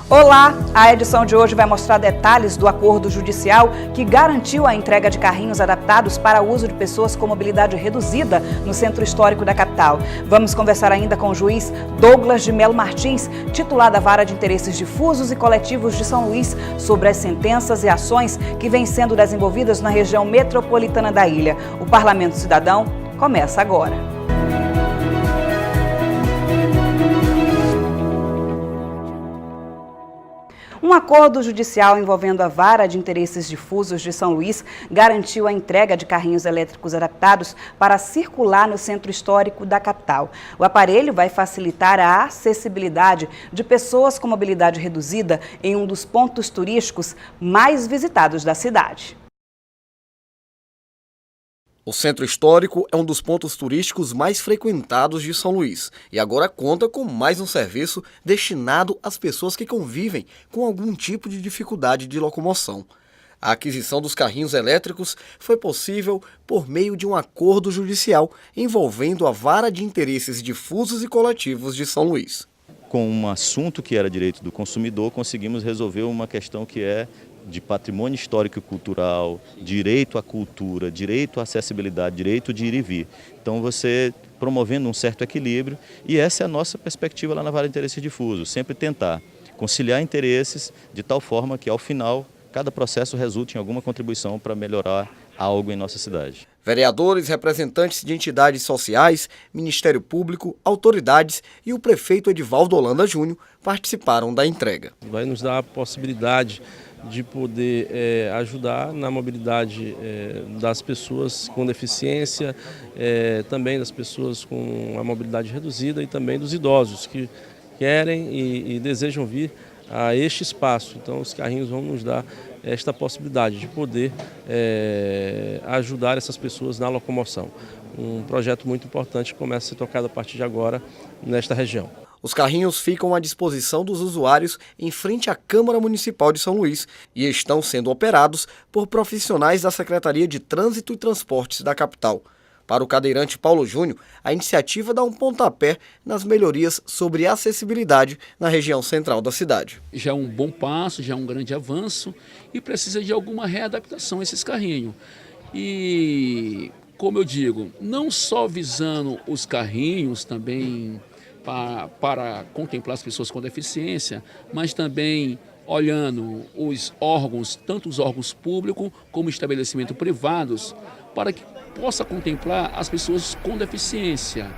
Olá! A edição de hoje vai mostrar detalhes do acordo judicial que garantiu a entrega de carrinhos adaptados para o uso de pessoas com mobilidade reduzida no centro histórico da capital. Vamos conversar ainda com o juiz Douglas de Melo Martins, titular da Vara de Interesses Difusos e Coletivos de São Luís, sobre as sentenças e ações que vêm sendo desenvolvidas na região metropolitana da ilha. O Parlamento Cidadão começa agora. Um acordo judicial envolvendo a Vara de Interesses Difusos de São Luís garantiu a entrega de carrinhos elétricos adaptados para circular no centro histórico da capital. O aparelho vai facilitar a acessibilidade de pessoas com mobilidade reduzida em um dos pontos turísticos mais visitados da cidade. O Centro Histórico é um dos pontos turísticos mais frequentados de São Luís e agora conta com mais um serviço destinado às pessoas que convivem com algum tipo de dificuldade de locomoção. A aquisição dos carrinhos elétricos foi possível por meio de um acordo judicial envolvendo a Vara de Interesses Difusos e Coletivos de São Luís. Com um assunto que era direito do consumidor, conseguimos resolver uma questão que é de patrimônio histórico e cultural, direito à cultura, direito à acessibilidade, direito de ir e vir. Então você promovendo um certo equilíbrio, e essa é a nossa perspectiva lá na Vara de Interesses Difusos, sempre tentar conciliar interesses de tal forma que ao final cada processo resulte em alguma contribuição para melhorar algo em nossa cidade. Vereadores, representantes de entidades sociais, Ministério Público, autoridades e o prefeito Edivaldo Holanda Júnior participaram da entrega. Vai nos dar a possibilidade de poder ajudar na mobilidade das pessoas com deficiência, também das pessoas com a mobilidade reduzida e também dos idosos que querem e desejam vir a este espaço. Então os carrinhos vão nos dar esta possibilidade de poder ajudar essas pessoas na locomoção. Um projeto muito importante que começa a ser tocado a partir de agora nesta região. Os carrinhos ficam à disposição dos usuários em frente à Câmara Municipal de São Luís e estão sendo operados por profissionais da Secretaria de Trânsito e Transportes da capital. Para o cadeirante Paulo Júnior, a iniciativa dá um pontapé nas melhorias sobre acessibilidade na região central da cidade. Já é um bom passo, já é um grande avanço e precisa de alguma readaptação esses carrinhos. E, como eu digo, não só visando os carrinhos também para contemplar as pessoas com deficiência, mas também olhando os órgãos, tanto os órgãos públicos como estabelecimentos privados, para que possa contemplar as pessoas com deficiência.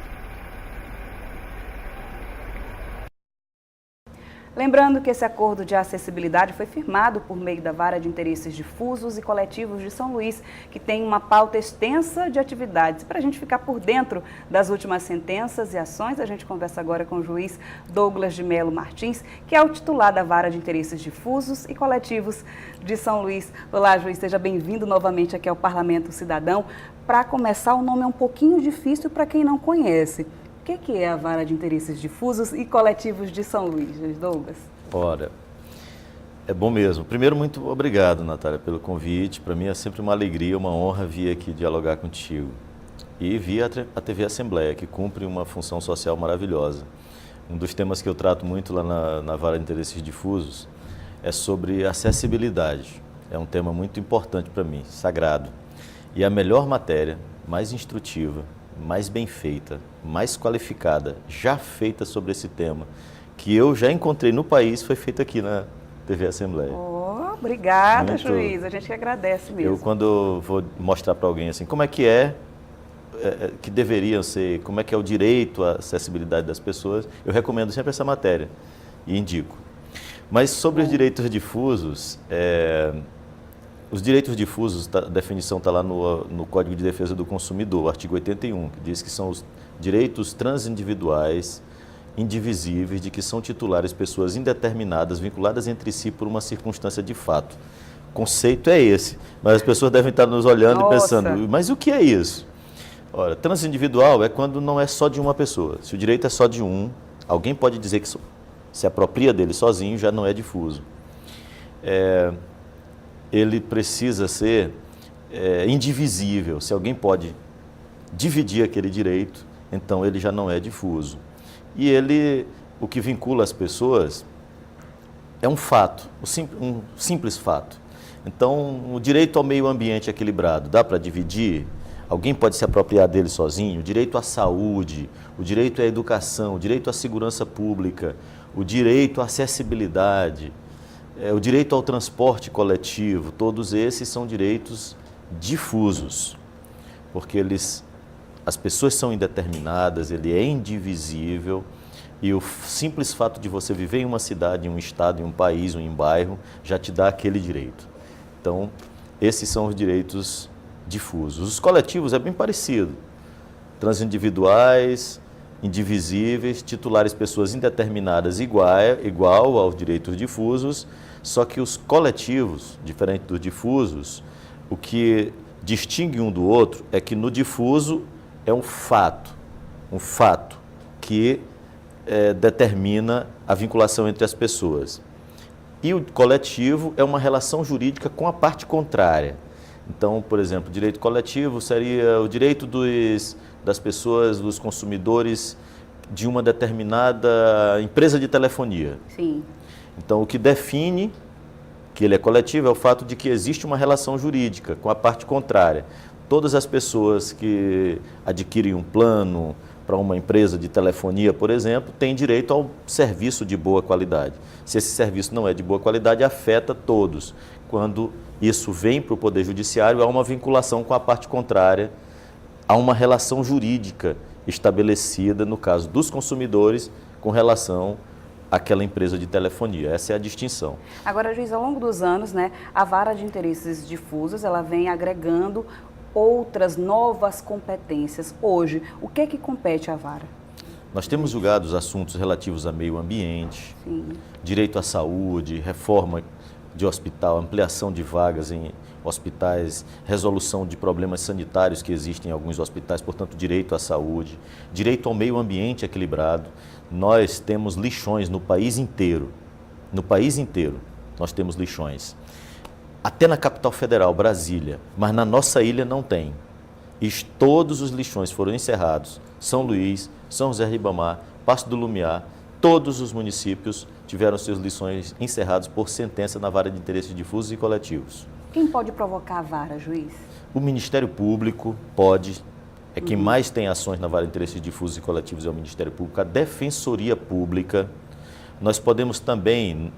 Lembrando que esse acordo de acessibilidade foi firmado por meio da Vara de Interesses Difusos e Coletivos de São Luís, que tem uma pauta extensa de atividades. Para a gente ficar por dentro das últimas sentenças e ações, a gente conversa agora com o juiz Douglas de Melo Martins, que é o titular da Vara de Interesses Difusos e Coletivos de São Luís. Olá, juiz, seja bem-vindo novamente aqui ao Parlamento Cidadão. Para começar, o nome é um pouquinho difícil para quem não conhece. O que é a Vara de Interesses Difusos e Coletivos de São Luís, Douglas? Ora, é bom mesmo. Primeiro, muito obrigado, Natália, pelo convite. Para mim é sempre uma alegria, uma honra vir aqui dialogar contigo. E vir a TV Assembleia, que cumpre uma função social maravilhosa. Um dos temas que eu trato muito lá na Vara de Interesses Difusos é sobre acessibilidade. É um tema muito importante para mim, sagrado. E a melhor matéria, mais instrutiva, mais bem feita, mais qualificada, já feita sobre esse tema, que eu já encontrei no país, foi feita aqui na TV Assembleia. Oh, obrigada, juiz. A gente que agradece mesmo. Eu, quando vou mostrar para alguém assim, como é que deveriam ser, como é que é o direito à acessibilidade das pessoas, eu recomendo sempre essa matéria e indico. Mas sobre os direitos difusos, os direitos difusos, a definição está lá no Código de Defesa do Consumidor, artigo 81, que diz que são os direitos transindividuais, indivisíveis, de que são titulares pessoas indeterminadas, vinculadas entre si por uma circunstância de fato. O conceito é esse, mas as pessoas devem estar nos olhando e pensando, mas o que é isso? Ora, transindividual é quando não é só de uma pessoa. Se o direito é só de um, alguém pode dizer que se apropria dele sozinho, já não é difuso. Ele precisa ser indivisível. Se alguém pode dividir aquele direito, então ele já não é difuso. E ele, o que vincula as pessoas é um fato, um simples fato. Então, o direito ao meio ambiente equilibrado, dá para dividir? Alguém pode se apropriar dele sozinho? O direito à saúde, o direito à educação, o direito à segurança pública, o direito à acessibilidade, o direito ao transporte coletivo, todos esses são direitos difusos, porque as pessoas são indeterminadas, ele é indivisível, e o simples fato de você viver em uma cidade, em um estado, em um país, ou em um bairro, já te dá aquele direito. Então, esses são os direitos difusos. Os coletivos é bem parecido. Transindividuais, indivisíveis, titulares pessoas indeterminadas igual aos direitos difusos, só que os coletivos, diferente dos difusos, o que distingue um do outro é que no difuso é um fato que determina a vinculação entre as pessoas. E o coletivo é uma relação jurídica com a parte contrária. Então, por exemplo, o direito coletivo seria o direito das pessoas, dos consumidores de uma determinada empresa de telefonia. Sim. Então, o que define que ele é coletivo é o fato de que existe uma relação jurídica com a parte contrária. Todas as pessoas que adquirem um plano para uma empresa de telefonia, por exemplo, têm direito ao serviço de boa qualidade. Se esse serviço não é de boa qualidade, afeta todos. Quando isso vem para o Poder Judiciário, há uma vinculação com a parte contrária, há uma relação jurídica estabelecida, no caso dos consumidores, com relação àquela empresa de telefonia. Essa é a distinção. Agora, juiz, ao longo dos anos, né, a vara de interesses difusos, ela vem agregando outras novas competências. Hoje, o que é que compete à vara? Nós temos julgado os assuntos relativos a meio ambiente, Sim. direito à saúde, reforma de hospital, ampliação de vagas em hospitais, resolução de problemas sanitários que existem em alguns hospitais, portanto, direito à saúde, direito ao meio ambiente equilibrado. Nós temos lixões no país inteiro. No país inteiro, nós temos lixões. Até na capital federal, Brasília, mas na nossa ilha não tem. E todos os lixões foram encerrados. São Luís, São José de Ribamar, Passo do Lumiar, todos os municípios tiveram seus lixões encerrados por sentença na vara de interesses difusos e coletivos. Quem pode provocar a vara, juiz? O Ministério Público pode, é quem mais tem ações na vara de interesses difusos e coletivos é o Ministério Público, a Defensoria Pública. Nós podemos também,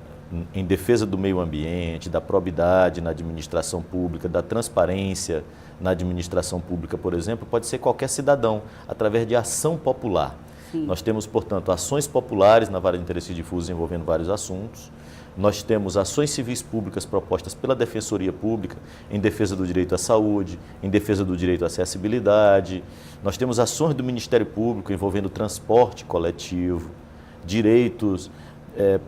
em defesa do meio ambiente, da probidade na administração pública, da transparência na administração pública, por exemplo, pode ser qualquer cidadão, através de ação popular. Sim. Nós temos, portanto, ações populares na vara de interesses difusos envolvendo vários assuntos. Nós temos ações civis públicas propostas pela Defensoria Pública em defesa do direito à saúde, em defesa do direito à acessibilidade. Nós temos ações do Ministério Público envolvendo transporte coletivo, direitos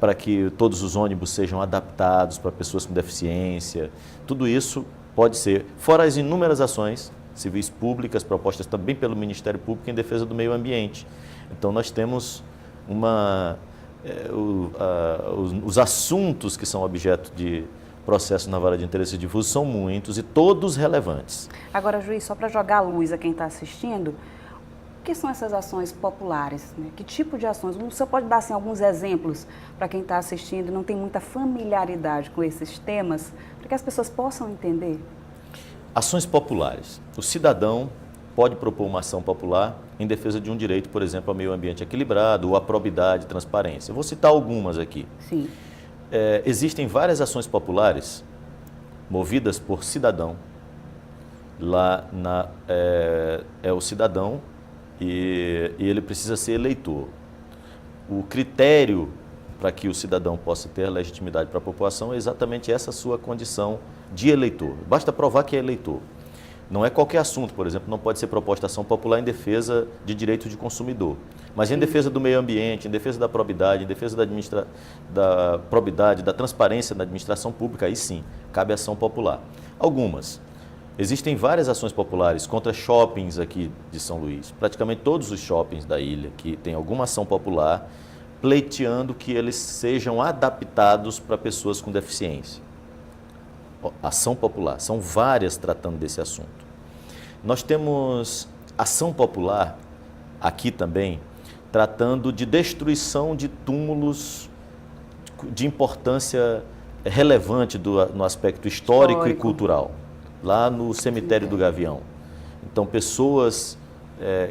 para que todos os ônibus sejam adaptados para pessoas com deficiência. Tudo isso pode ser, fora as inúmeras ações civis públicas propostas também pelo Ministério Público em defesa do meio ambiente. Então, nós temos os assuntos que são objeto de processos na vara de interesses difusos são muitos e todos relevantes. Agora, juiz, só para jogar a luz a quem está assistindo, o que são essas ações populares? Né? Que tipo de ações? Você pode dar assim, alguns exemplos para quem está assistindo e não tem muita familiaridade com esses temas, para que as pessoas possam entender? Ações populares. O cidadão pode propor uma ação popular em defesa de um direito, por exemplo, ao meio ambiente equilibrado, ou à probidade e transparência. Eu vou citar algumas aqui. Sim. Existem várias ações populares movidas por cidadão. Lá é o cidadão e ele precisa ser eleitor. O critério para que o cidadão possa ter legitimidade para a população é exatamente essa sua condição de eleitor. Basta provar que é eleitor. Não é qualquer assunto, por exemplo, não pode ser proposta ação popular em defesa de direitos de consumidor, mas em defesa do meio ambiente, em defesa da probidade, em defesa da probidade, da transparência na administração pública, aí sim, cabe ação popular. Algumas. Existem várias ações populares contra shoppings aqui de São Luís. Praticamente todos os shoppings da ilha que têm alguma ação popular pleiteando que eles sejam adaptados para pessoas com deficiência. Ação popular, são várias tratando desse assunto. Nós temos ação popular aqui também, tratando de destruição de túmulos de importância relevante no aspecto histórico e cultural, lá no cemitério do Gavião. Então, pessoas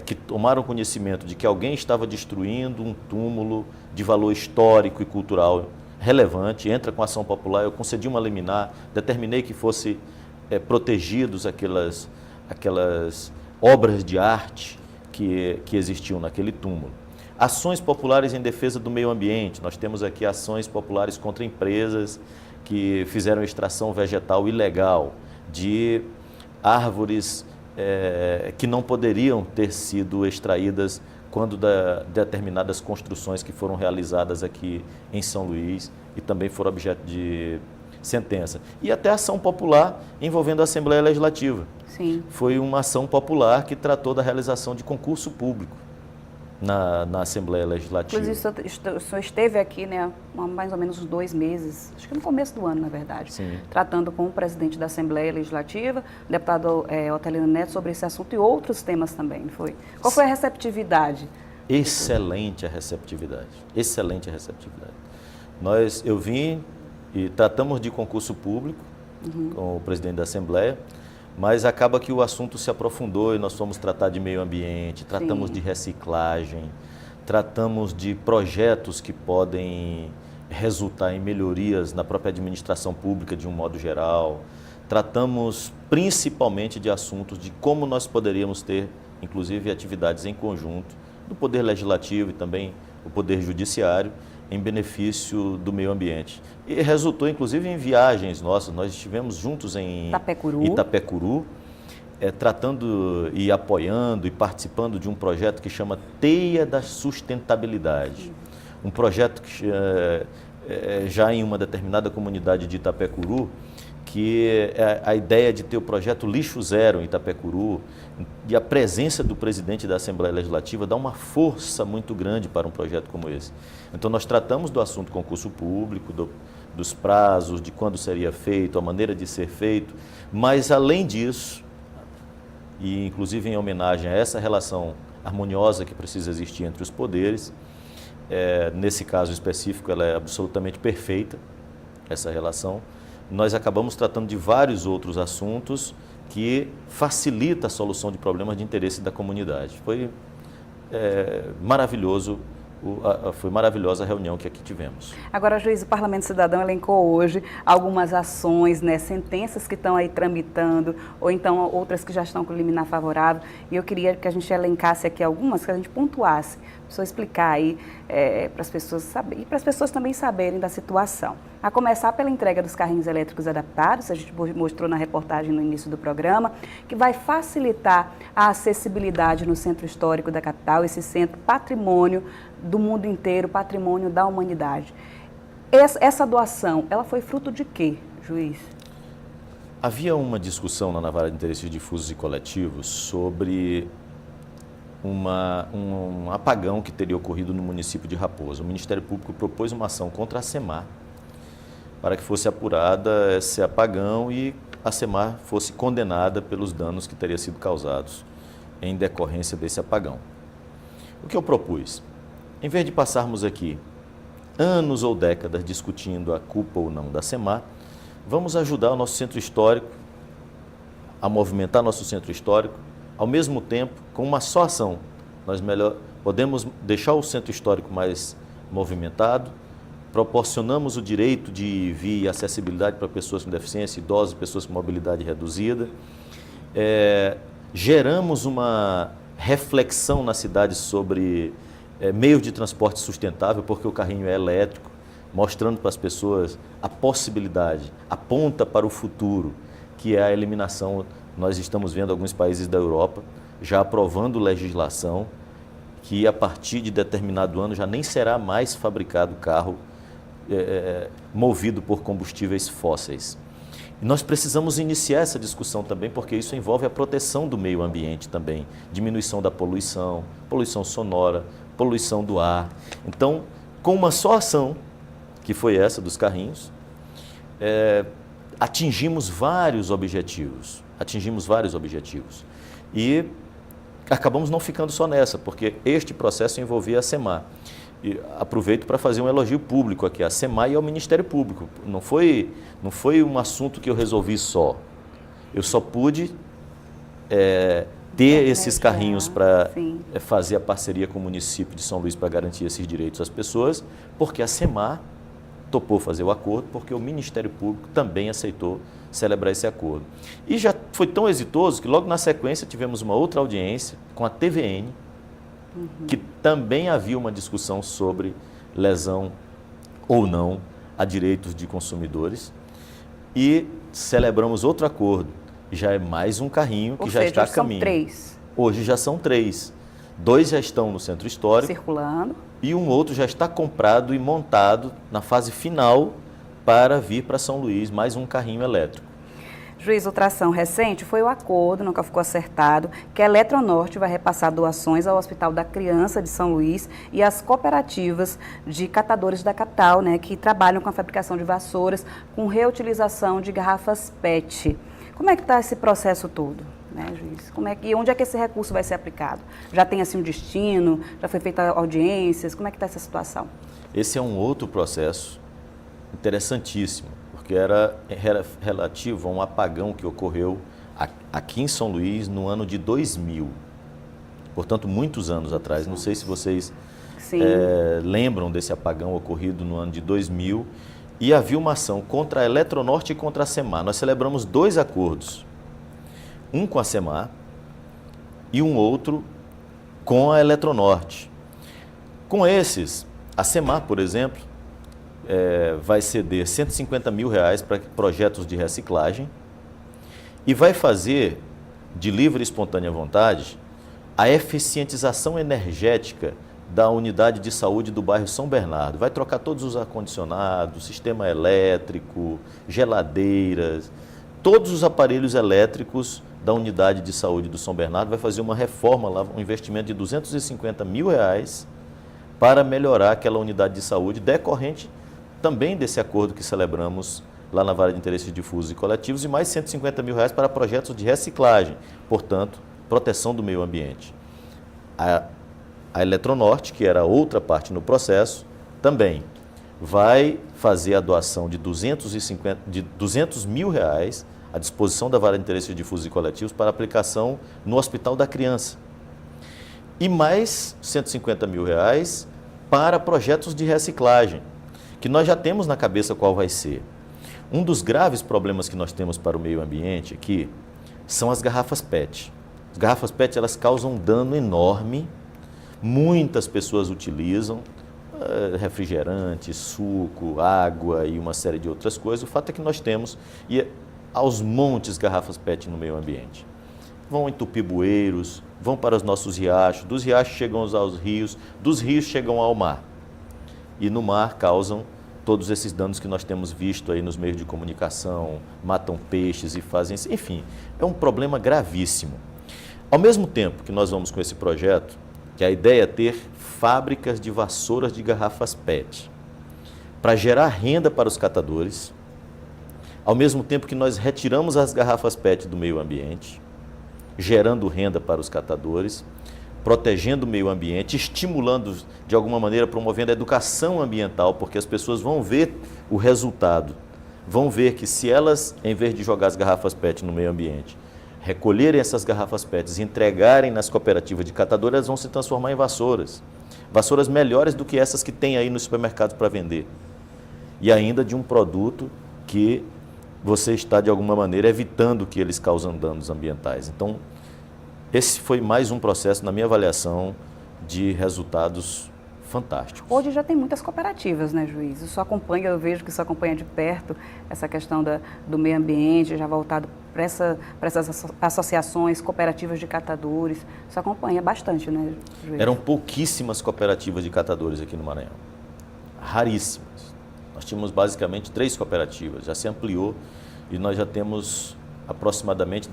que tomaram conhecimento de que alguém estava destruindo um túmulo de valor histórico e cultural relevante, entra com ação popular, eu concedi uma liminar, determinei que fosse protegidos aquelas obras de arte que existiam naquele túmulo. Ações populares em defesa do meio ambiente, nós temos aqui ações populares contra empresas que fizeram extração vegetal ilegal de árvores que não poderiam ter sido extraídas quando determinadas construções que foram realizadas aqui em São Luís e também foram objeto de sentença. E até ação popular envolvendo a Assembleia Legislativa. Sim. Foi uma ação popular que tratou da realização de concurso público na Assembleia Legislativa. Inclusive, o senhor esteve aqui, né, há mais ou menos uns 2 meses, acho que no começo do ano, na verdade, Sim. tratando com o presidente da Assembleia Legislativa, o deputado Otelino Neto, sobre esse assunto e outros temas também, foi? Qual foi a receptividade? Excelente a receptividade, excelente a receptividade. Eu vim e tratamos de concurso público com o presidente da Assembleia, mas acaba que o assunto se aprofundou e nós fomos tratar de meio ambiente, tratamos Sim. de reciclagem, tratamos de projetos que podem resultar em melhorias na própria administração pública de um modo geral, tratamos principalmente de assuntos de como nós poderíamos ter, inclusive, atividades em conjunto do Poder Legislativo e também o Poder Judiciário, em benefício do meio ambiente. E resultou, inclusive, em viagens nossas. Nós estivemos juntos em Itapecuru, tratando e apoiando e participando de um projeto que chama Teia da Sustentabilidade. Um projeto que já em uma determinada comunidade de Itapecuru, que a ideia de ter o projeto Lixo Zero em Itapecuru e a presença do presidente da Assembleia Legislativa dá uma força muito grande para um projeto como esse. Então, nós tratamos do assunto concurso público, dos prazos, de quando seria feito, a maneira de ser feito, mas, além disso, e inclusive em homenagem a essa relação harmoniosa que precisa existir entre os poderes, nesse caso específico ela é absolutamente perfeita, essa relação, nós acabamos tratando de vários outros assuntos que facilita a solução de problemas de interesse da comunidade. Foi maravilhoso, foi maravilhosa a reunião que aqui tivemos. Agora, juiz, o Parlamento Cidadão elencou hoje algumas ações, né, sentenças que estão aí tramitando, ou então outras que já estão com liminar favorável, e eu queria que a gente elencasse aqui algumas, que a gente pontuasse, para só explicar aí para as pessoas saberem, e para as pessoas também saberem da situação. A começar pela entrega dos carrinhos elétricos adaptados, a gente mostrou na reportagem no início do programa, que vai facilitar a acessibilidade no centro histórico da capital, esse centro patrimônio do mundo inteiro, patrimônio da humanidade. Essa doação, ela foi fruto de quê, juiz? Havia uma discussão na Vara de Interesses Difusos e Coletivos sobre um apagão que teria ocorrido no município de Raposa. O Ministério Público propôs uma ação contra a SEMAR para que fosse apurada esse apagão e a SEMAR fosse condenada pelos danos que teriam sido causados em decorrência desse apagão. O que eu propus? Em vez de passarmos aqui anos ou décadas discutindo a culpa ou não da SEMAR, vamos ajudar o nosso centro histórico a movimentar nosso centro histórico, ao mesmo tempo, com uma só ação. Nós podemos deixar o centro histórico mais movimentado, proporcionamos o direito de vir e acessibilidade para pessoas com deficiência, idosos, pessoas com mobilidade reduzida, geramos uma reflexão na cidade sobre meios de transporte sustentável, porque o carrinho é elétrico, mostrando para as pessoas a possibilidade, aponta para o futuro, que é a eliminação. Nós estamos vendo alguns países da Europa já aprovando legislação que a partir de determinado ano já nem será mais fabricado carro movido por combustíveis fósseis. E nós precisamos iniciar essa discussão também, porque isso envolve a proteção do meio ambiente também, diminuição da poluição, poluição sonora, poluição do ar. Então, com uma só ação, que foi essa dos carrinhos, atingimos vários objetivos. E acabamos não ficando só nessa, porque este processo envolvia a SEMAR. E aproveito para fazer um elogio público aqui, à SEMAI e ao Ministério Público. Não foi um assunto que eu resolvi só. Eu só pude ter esses carrinhos para fazer a parceria com o município de São Luís para garantir esses direitos às pessoas, porque a SEMAI topou fazer o acordo, porque o Ministério Público também aceitou celebrar esse acordo. E já foi tão exitoso que logo na sequência tivemos uma outra audiência com a TVN, que também havia uma discussão sobre lesão ou não a direitos de consumidores, e celebramos outro acordo. Já é mais um carrinho que já está a caminho. São 3. Hoje já são 3. 2 já estão no Centro Histórico. Circulando. E um outro já está comprado e montado na fase final para vir para São Luís, mais um carrinho elétrico. Juiz, outra ação recente foi o acordo, nunca ficou acertado, que a Eletronorte vai repassar doações ao Hospital da Criança de São Luís e às cooperativas de catadores da capital, né, que trabalham com a fabricação de vassouras com reutilização de garrafas PET. Como é que está esse processo todo, né, juiz? E onde é que esse recurso vai ser aplicado? Já tem assim um destino? Já foi feita audiências? Como é que está essa situação? Esse é um outro processo interessantíssimo, porque era relativo a um apagão que ocorreu aqui em São Luís no ano de 2000. Portanto, muitos anos atrás. Não sei se vocês lembram desse apagão ocorrido no ano de 2000. E havia uma ação contra a Eletronorte e contra a SEMAI. Nós celebramos 2 acordos. Um com a SEMAI e um outro com a Eletronorte. Com esses, a SEMAI, por exemplo, vai ceder R$150 mil para projetos de reciclagem e vai fazer, de livre e espontânea vontade, a eficientização energética da unidade de saúde do bairro São Bernardo. Vai trocar todos os ar-condicionados, sistema elétrico, geladeiras, todos os aparelhos elétricos da unidade de saúde do São Bernardo. Vai fazer uma reforma lá, um investimento de R$250 mil para melhorar aquela unidade de saúde, decorrente também desse acordo que celebramos lá na Vara de Interesses Difusos e Coletivos, e mais R$150 mil para projetos de reciclagem, portanto, proteção do meio ambiente. A Eletronorte, que era outra parte no processo, também vai fazer a doação de R$200 mil à disposição da Vara de Interesses Difusos e Coletivos para aplicação no Hospital da Criança. E mais R$150 mil para projetos de reciclagem, que nós já temos na cabeça qual vai ser. Um dos graves problemas que nós temos para o meio ambiente aqui são as garrafas PET. As garrafas PET, elas causam um dano enorme. Muitas pessoas utilizam refrigerante, suco, água e uma série de outras coisas. O fato é que nós temos aos montes garrafas PET no meio ambiente. Vão entupir bueiros, vão para os nossos riachos, dos riachos chegam aos rios, dos rios chegam ao mar. E no mar causam todos esses danos que nós temos visto aí nos meios de comunicação, matam peixes e fazem... Enfim, é um problema gravíssimo. Ao mesmo tempo que nós vamos com esse projeto, que a ideia é ter fábricas de vassouras de garrafas PET, para gerar renda para os catadores, ao mesmo tempo que nós retiramos as garrafas PET do meio ambiente, gerando renda para os catadores, protegendo o meio ambiente, estimulando, de alguma maneira, promovendo a educação ambiental, porque as pessoas vão ver o resultado, vão ver que se elas, em vez de jogar as garrafas PET no meio ambiente, recolherem essas garrafas PET e entregarem nas cooperativas de catadores, elas vão se transformar em vassouras. Vassouras melhores do que essas que tem aí nos supermercados para vender. E ainda de um produto que você está, de alguma maneira, evitando que eles causem danos ambientais. Então, esse foi mais um processo, na minha avaliação, de resultados fantásticos. Hoje já tem muitas cooperativas, né, juiz? Eu vejo que isso acompanha de perto essa questão do meio ambiente, já voltado para essas associações cooperativas de catadores. Isso acompanha bastante, né, juiz? Eram pouquíssimas cooperativas de catadores aqui no Maranhão. Raríssimas. Nós tínhamos basicamente 3 cooperativas, já se ampliou e nós já temos aproximadamente,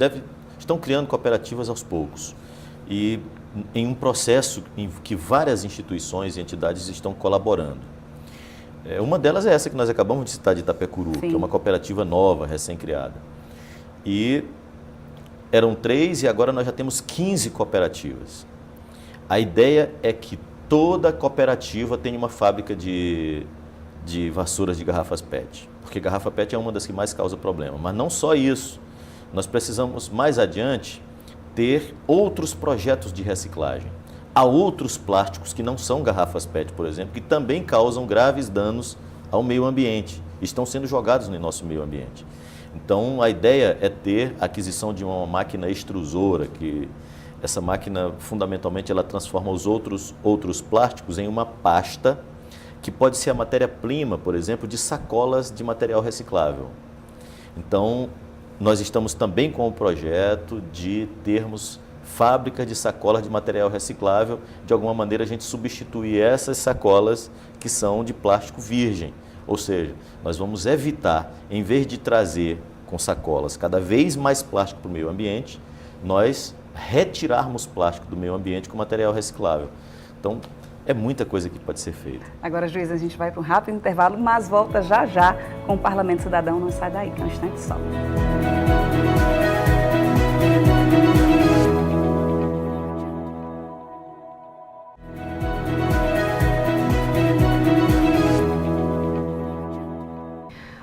estão criando cooperativas aos poucos. E em um processo em que várias instituições e entidades estão colaborando. Uma delas é essa que nós acabamos de citar, de Itapecuru, que é uma cooperativa nova, recém-criada. E eram 3 e agora nós já temos 15 cooperativas. A ideia é que toda cooperativa tem uma fábrica de vassouras de garrafas PET, porque garrafa PET é uma das que mais causa problema. Mas não só isso, nós precisamos mais adiante ter outros projetos de reciclagem. Há outros plásticos que não são garrafas PET, por exemplo, que também causam graves danos ao meio ambiente, estão sendo jogados no nosso meio ambiente. Então, a ideia é ter a aquisição de uma máquina extrusora, que essa máquina, fundamentalmente, ela transforma os outros plásticos em uma pasta, que pode ser a matéria-prima, por exemplo, de sacolas de material reciclável. Então, nós estamos também com o projeto de termos fábricas de sacolas de material reciclável. De alguma maneira, a gente substituir essas sacolas que são de plástico virgem. Ou seja, nós vamos evitar, em vez de trazer com sacolas cada vez mais plástico para o meio ambiente, nós retirarmos plástico do meio ambiente com material reciclável. Então, é muita coisa que pode ser feita. Agora, juiz, a gente vai para um rápido intervalo, mas volta já já com o Parlamento Cidadão. Não sai daí, que é um instante só.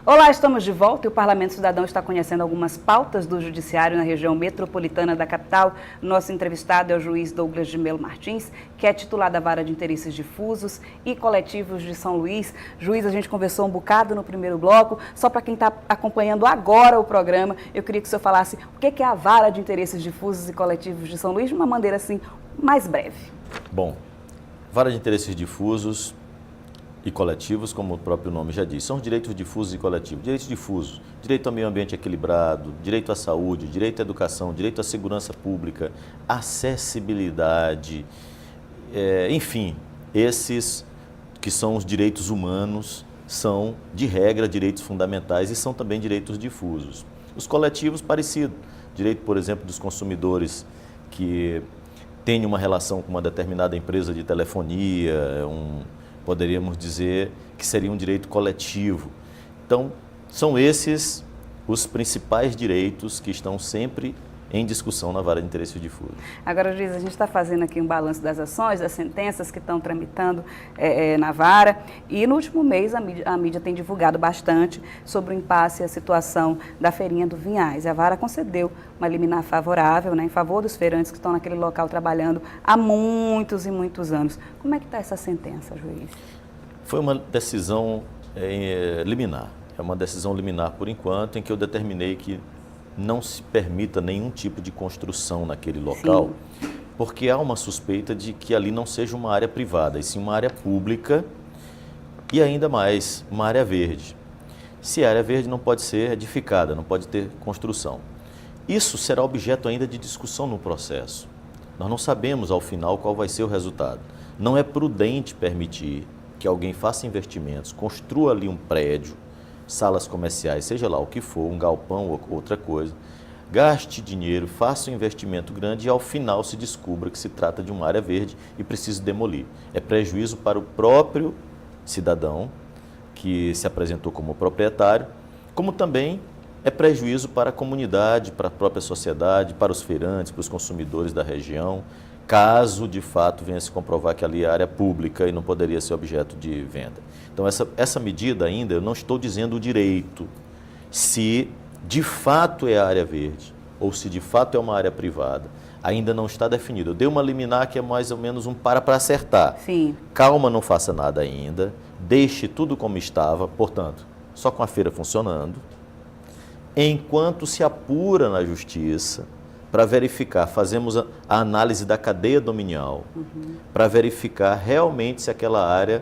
Olá, estamos de volta e o Parlamento Cidadão está conhecendo algumas pautas do Judiciário na região metropolitana da capital. Nosso entrevistado é o juiz Douglas de Melo Martins, que é titular da Vara de Interesses Difusos e Coletivos de São Luís. Juiz, a gente conversou um bocado no primeiro bloco. Só para quem está acompanhando agora o programa, eu queria que o senhor falasse o que é a Vara de Interesses Difusos e Coletivos de São Luís, de uma maneira assim mais breve. Bom, Vara de Interesses Difusos e coletivos, como o próprio nome já diz, são os direitos difusos e coletivos. Direitos difusos, direito ao meio ambiente equilibrado, direito à saúde, direito à educação, direito à segurança pública, acessibilidade, enfim, esses que são os direitos humanos são, de regra, direitos fundamentais e são também direitos difusos. Os coletivos, parecido, direito, por exemplo, dos consumidores que têm uma relação com uma determinada empresa de telefonia, poderíamos dizer que seria um direito coletivo. Então, são esses os principais direitos que estão sempre em discussão na Vara de Interesses Difusos. Agora, juiz, a gente está fazendo aqui um balanço das ações, das sentenças que estão tramitando na Vara, e no último mês a mídia tem divulgado bastante sobre o impasse e a situação da feirinha do Vinhais. A Vara concedeu uma liminar favorável, em favor dos feirantes que estão naquele local trabalhando há muitos e muitos anos. Como é que está essa sentença, juiz? Foi uma decisão liminar. É uma decisão liminar, por enquanto, em que eu determinei que não se permita nenhum tipo de construção naquele local, sim, porque há uma suspeita de que ali não seja uma área privada, e sim uma área pública e ainda mais uma área verde. Se a área verde não pode ser edificada, não pode ter construção. Isso será objeto ainda de discussão no processo. Nós não sabemos ao final qual vai ser o resultado. Não é prudente permitir que alguém faça investimentos, construa ali um prédio, salas comerciais, seja lá o que for, um galpão ou outra coisa, gaste dinheiro, faça um investimento grande e ao final se descubra que se trata de uma área verde e precisa demolir. É prejuízo para o próprio cidadão que se apresentou como proprietário, como também é prejuízo para a comunidade, para a própria sociedade, para os feirantes, para os consumidores da região, caso de fato venha se comprovar que ali é área pública e não poderia ser objeto de venda. Então essa medida ainda, eu não estou dizendo o direito, se de fato é área verde ou se de fato é uma área privada, ainda não está definido. Eu dei uma liminar que é mais ou menos um para acertar. Sim. Calma, não faça nada ainda, deixe tudo como estava, portanto, só com a feira funcionando, enquanto se apura na justiça, para verificar, fazemos a análise da cadeia dominial, para verificar realmente se aquela área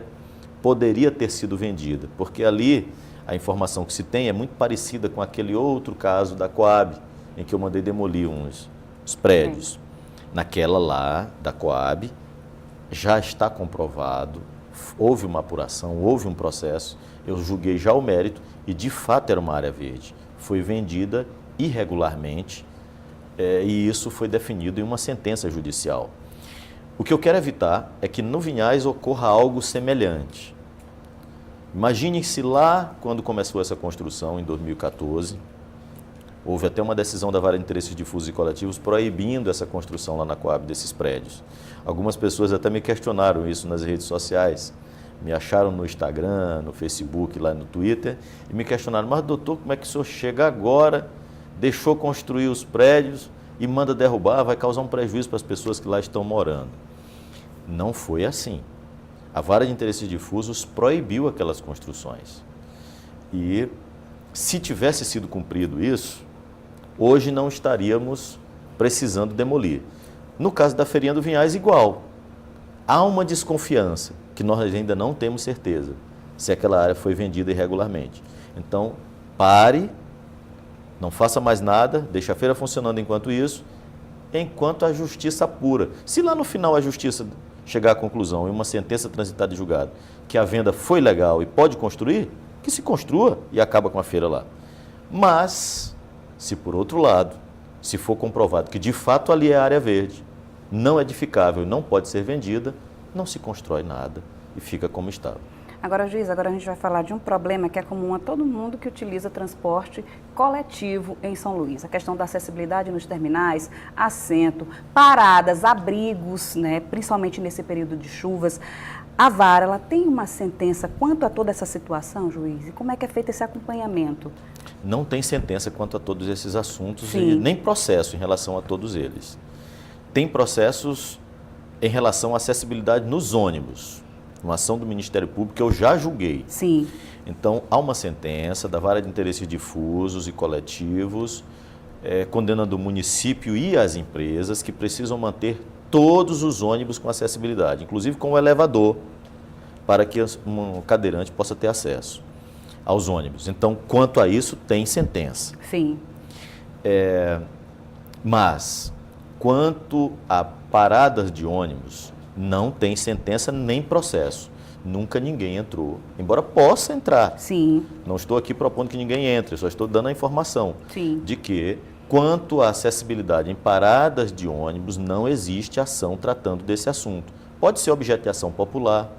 poderia ter sido vendida, porque ali a informação que se tem é muito parecida com aquele outro caso da Coab, em que eu mandei demolir os prédios. Naquela lá da Coab, já está comprovado, houve uma apuração, houve um processo, eu julguei já o mérito e de fato era uma área verde. Foi vendida irregularmente, e isso foi definido em uma sentença judicial. O que eu quero evitar é que no Vinhais ocorra algo semelhante. Imagine se lá, quando começou essa construção, em 2014, Houve até uma decisão da Vara de Interesses Difusos e Coletivos proibindo essa construção lá na Coab desses prédios. Algumas pessoas até me questionaram isso nas redes sociais, me acharam no Instagram, no Facebook, lá no Twitter, e me questionaram, mas doutor, como é que o senhor chega agora, deixou construir os prédios e manda derrubar, vai causar um prejuízo para as pessoas que lá estão morando? Não foi assim. A Vara de Interesses Difusos proibiu aquelas construções. E se tivesse sido cumprido isso, hoje não estaríamos precisando demolir. No caso da Feirinha do Vinhais, igual. Há uma desconfiança, que nós ainda não temos certeza, se aquela área foi vendida irregularmente. Então, pare, não faça mais nada, deixe a feira funcionando enquanto isso, enquanto a justiça apura. Se lá no final a justiça chegar à conclusão, em uma sentença transitada e julgada, que a venda foi legal e pode construir, que se construa e acaba com a feira lá. Mas, se por outro lado, se for comprovado que de fato ali é área verde, não é edificável e não pode ser vendida, não se constrói nada e fica como estava. Agora, juiz, agora a gente vai falar de um problema que é comum a todo mundo que utiliza transporte coletivo em São Luís. A questão da acessibilidade nos terminais, assento, paradas, abrigos, né, principalmente nesse período de chuvas. A vara, ela tem uma sentença quanto a toda essa situação, juiz? E como é que é feito esse acompanhamento? Não tem sentença quanto a todos esses assuntos. Sim. E nem processo em relação a todos eles. Tem processos em relação à acessibilidade nos ônibus. Uma ação do Ministério Público que eu já julguei. Sim. Então, há uma sentença da Vara de Interesses Difusos e Coletivos condenando o município e as empresas que precisam manter todos os ônibus com acessibilidade, inclusive com o elevador, para que um cadeirante possa ter acesso aos ônibus. Então, quanto a isso, tem sentença. Sim. Mas, quanto a paradas de ônibus, não tem sentença nem processo. Nunca ninguém entrou, embora possa entrar. Sim. Não estou aqui propondo que ninguém entre, só estou dando a informação Sim. de que, quanto à acessibilidade em paradas de ônibus, não existe ação tratando desse assunto. Pode ser objeto de ação popular,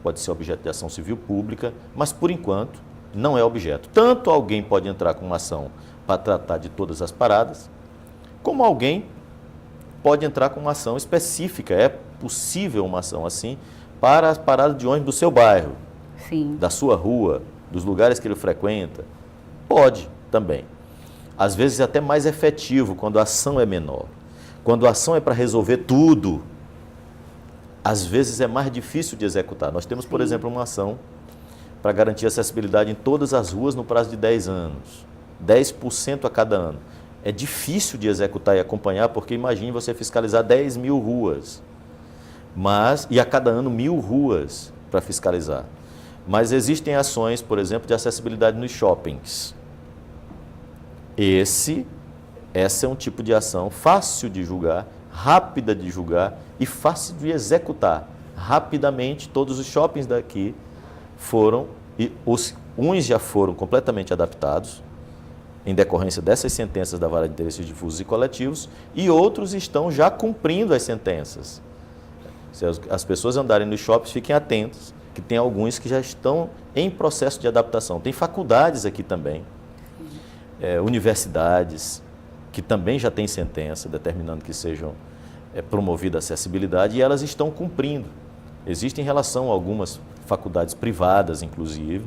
pode ser objeto de ação civil pública, mas, por enquanto, não é objeto. Tanto alguém pode entrar com uma ação para tratar de todas as paradas, como alguém pode entrar com uma ação específica. É possível uma ação assim para as paradas de ônibus do seu bairro, Sim. da sua rua, dos lugares que ele frequenta. Pode também. Às vezes é até mais efetivo quando a ação é menor. Quando a ação é para resolver tudo, às vezes é mais difícil de executar. Nós temos, por exemplo, uma ação para garantir acessibilidade em todas as ruas no prazo de 10 anos. 10% a cada ano. É difícil de executar e acompanhar, porque imagine você fiscalizar 10 mil ruas. E a cada ano 1.000 ruas para fiscalizar. Mas existem ações, por exemplo, de acessibilidade nos shoppings. Essa é um tipo de ação fácil de julgar, rápida de julgar e fácil de executar. Rapidamente, todos os shoppings daqui uns já foram completamente adaptados, em decorrência dessas sentenças da Vara de Interesses Difusos e Coletivos, e outros estão já cumprindo as sentenças. Se as pessoas andarem nos shoppings, fiquem atentos, que tem alguns que já estão em processo de adaptação. Tem faculdades aqui também, universidades, que também já têm sentença determinando que sejam promovida a acessibilidade, e elas estão cumprindo. Existe em relação a algumas faculdades privadas, inclusive,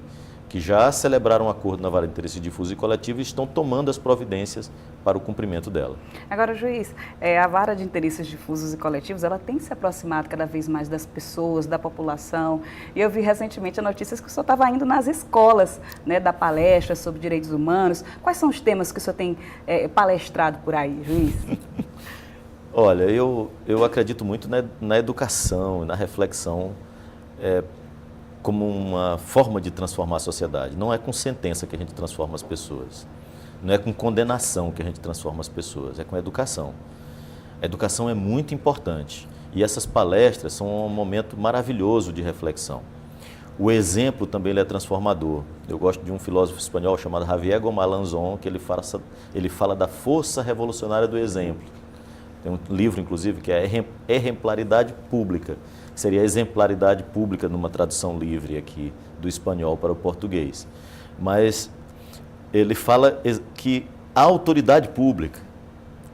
que já celebraram um acordo na Vara de Interesses Difusos e Coletivos e estão tomando as providências para o cumprimento dela. Agora, juiz, a Vara de Interesses Difusos e Coletivos, ela tem se aproximado cada vez mais das pessoas, da população. E eu vi recentemente a notícia que o senhor estava indo nas escolas, né, dar palestras sobre direitos humanos. Quais são os temas que o senhor tem palestrado por aí, juiz? Olha, eu acredito muito na educação e na reflexão como uma forma de transformar a sociedade. Não é com sentença que a gente transforma as pessoas. Não é com condenação que a gente transforma as pessoas, é com educação. A educação é muito importante e essas palestras são um momento maravilhoso de reflexão. O exemplo também é transformador. Eu gosto de um filósofo espanhol chamado Javier Gomá Lanzón, que ele fala da força revolucionária do exemplo. Tem um livro, inclusive, que é Exemplaridade Pública, que seria exemplaridade pública numa tradução livre aqui do espanhol para o português. Mas ele fala que A autoridade pública,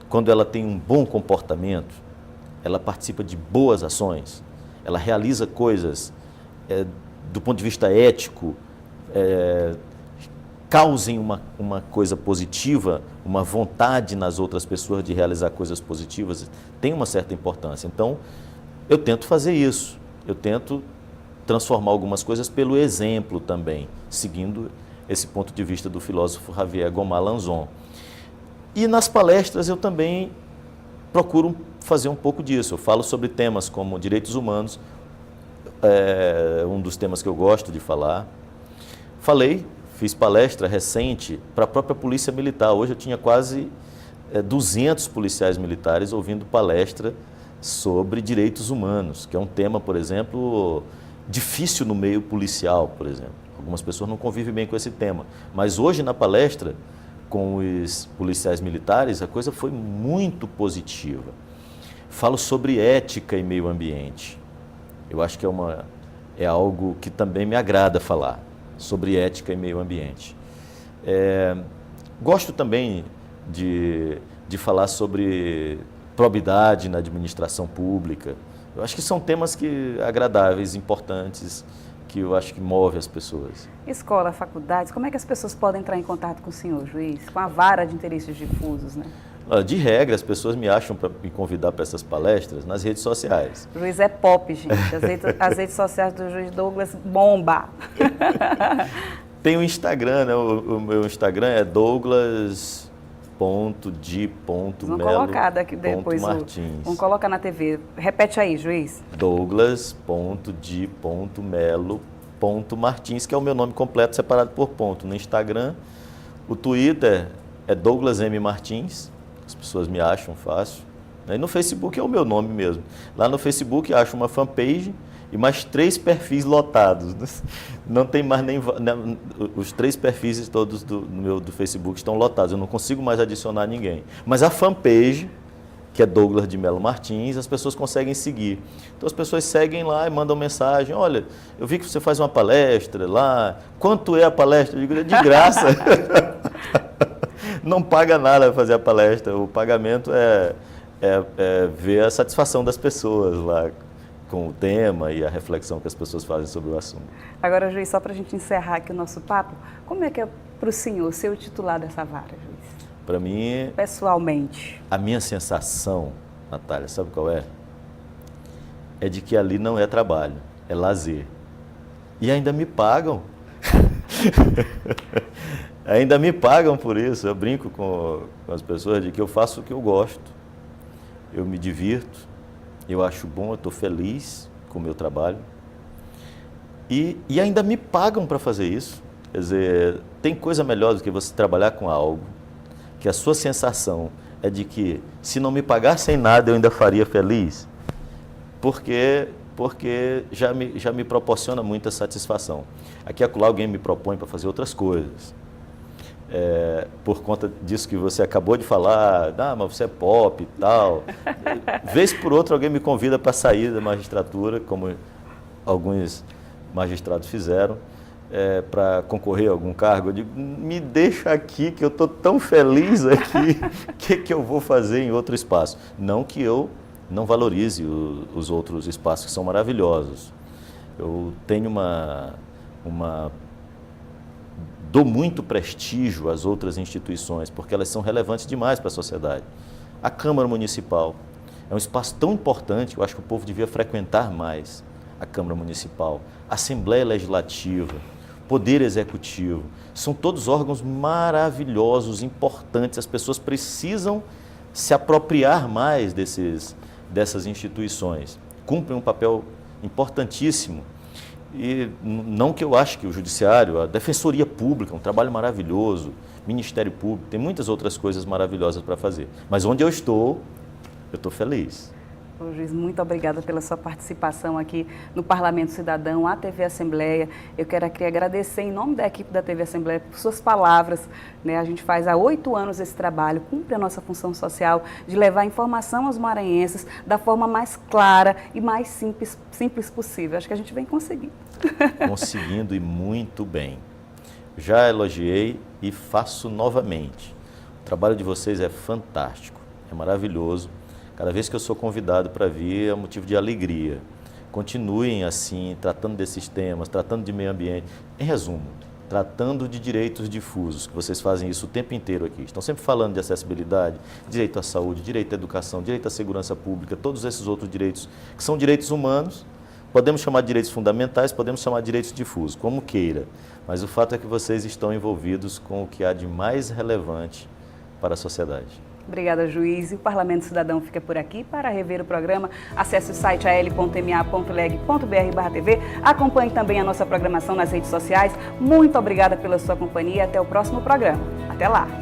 quando ela tem um bom comportamento, ela participa de boas ações, ela realiza coisas do ponto de vista ético, causem uma coisa positiva, uma vontade nas outras pessoas de realizar coisas positivas, tem uma certa importância. Então, eu tento fazer isso, eu tento transformar algumas coisas pelo exemplo também, seguindo esse ponto de vista do filósofo Javier Gomar Lanzon. E nas palestras eu também procuro fazer um pouco disso. Eu falo sobre temas como direitos humanos, um dos temas que eu gosto de falar. Fiz palestra recente para a própria Polícia Militar. Hoje eu tinha quase 200 policiais militares ouvindo palestra sobre direitos humanos, que é um tema, por exemplo, difícil no meio policial, por exemplo. Algumas pessoas não convivem bem com esse tema. Mas hoje na palestra com os policiais militares, a coisa foi muito positiva. Falo sobre ética e meio ambiente. Eu acho que é algo que também me agrada falar, sobre ética e meio ambiente. Gosto também de falar sobre probidade na administração pública. Eu acho que são temas agradáveis, importantes, que eu acho que move as pessoas. Escola, faculdades, como é que as pessoas podem entrar em contato com o senhor, juiz? Com a vara de interesses difusos, né? De regra, as pessoas me acham para me convidar para essas palestras nas redes sociais. O juiz é pop, gente. As redes sociais do juiz Douglas bomba. Tem o Instagram, né? O meu Instagram é douglas.di.melo.martins. Vamos colocar daqui depois. Vamos colocar na TV. Repete aí, juiz. douglas.di.melo.martins, que é o meu nome completo separado por ponto. No Instagram, o Twitter é Douglas M. Martins. As pessoas me acham fácil. E no Facebook é o meu nome mesmo. Lá no Facebook acho uma fanpage e mais 3 perfis lotados. Não tem mais nem... Os 3 perfis todos do Facebook estão lotados. Eu não consigo mais adicionar ninguém. Mas a fanpage, que é Douglas de Melo Martins, as pessoas conseguem seguir. Então as pessoas seguem lá e mandam mensagem: olha, eu vi que você faz uma palestra lá, quanto é a palestra? Eu digo, é de graça. Não paga nada para fazer a palestra, o pagamento é ver a satisfação das pessoas lá com o tema e a reflexão que as pessoas fazem sobre o assunto. Agora, juiz, só para a gente encerrar aqui o nosso papo, como é que é para o senhor ser o titular dessa vara, juiz? Para mim... Pessoalmente. A minha sensação, Natália, sabe qual é? É de que ali não é trabalho, é lazer. E ainda me pagam. Ainda me pagam por isso. Eu brinco com as pessoas de que eu faço o que eu gosto. Eu me divirto, eu acho bom, eu estou feliz com o meu trabalho. E ainda me pagam para fazer isso. Quer dizer, tem coisa melhor do que você trabalhar com algo que a sua sensação é de que, se não me pagassem nada, eu ainda faria feliz, porque já me proporciona muita satisfação. Aqui e acolá alguém me propõe para fazer outras coisas. Por conta disso que você acabou de falar, mas você é pop e tal. Vez por outra alguém me convida para sair da magistratura, como alguns magistrados fizeram, para concorrer a algum cargo. Eu digo, me deixa aqui que eu estou tão feliz aqui, o que eu vou fazer em outro espaço? Não que eu não valorize os outros espaços que são maravilhosos. Eu tenho dou muito prestígio às outras instituições, porque elas são relevantes demais para a sociedade. A Câmara Municipal é um espaço tão importante, eu acho que o povo devia frequentar mais a Câmara Municipal. A Assembleia Legislativa, Poder Executivo, são todos órgãos maravilhosos, importantes. As pessoas precisam se apropriar mais dessas instituições. Cumprem um papel importantíssimo. E não que eu ache que o Judiciário, a Defensoria Pública, um trabalho maravilhoso, Ministério Público, tem muitas outras coisas maravilhosas para fazer. Mas onde eu estou feliz. Ô, juiz, muito obrigada pela sua participação aqui no Parlamento Cidadão, a TV Assembleia. Eu quero aqui agradecer em nome da equipe da TV Assembleia por suas palavras. Né? A gente faz há 8 anos esse trabalho, cumpre a nossa função social de levar informação aos maranhenses da forma mais clara e mais simples possível. Acho que a gente vem conseguindo. Conseguindo e muito bem. Já elogiei e faço novamente. O trabalho de vocês é fantástico, é maravilhoso. Cada vez que eu sou convidado para vir é um motivo de alegria. Continuem assim, tratando desses temas, tratando de meio ambiente. Em resumo, tratando de direitos difusos, que vocês fazem isso o tempo inteiro aqui. Estão sempre falando de acessibilidade, direito à saúde, direito à educação, direito à segurança pública, todos esses outros direitos que são direitos humanos. Podemos chamar de direitos fundamentais, podemos chamar de direitos difusos, como queira. Mas o fato é que vocês estão envolvidos com o que há de mais relevante para a sociedade. Obrigada, juiz. E o Parlamento Cidadão fica por aqui. Para rever o programa, acesse o site al.ma.leg.br/tv. Acompanhe também a nossa programação nas redes sociais. Muito obrigada pela sua companhia. Até o próximo programa. Até lá!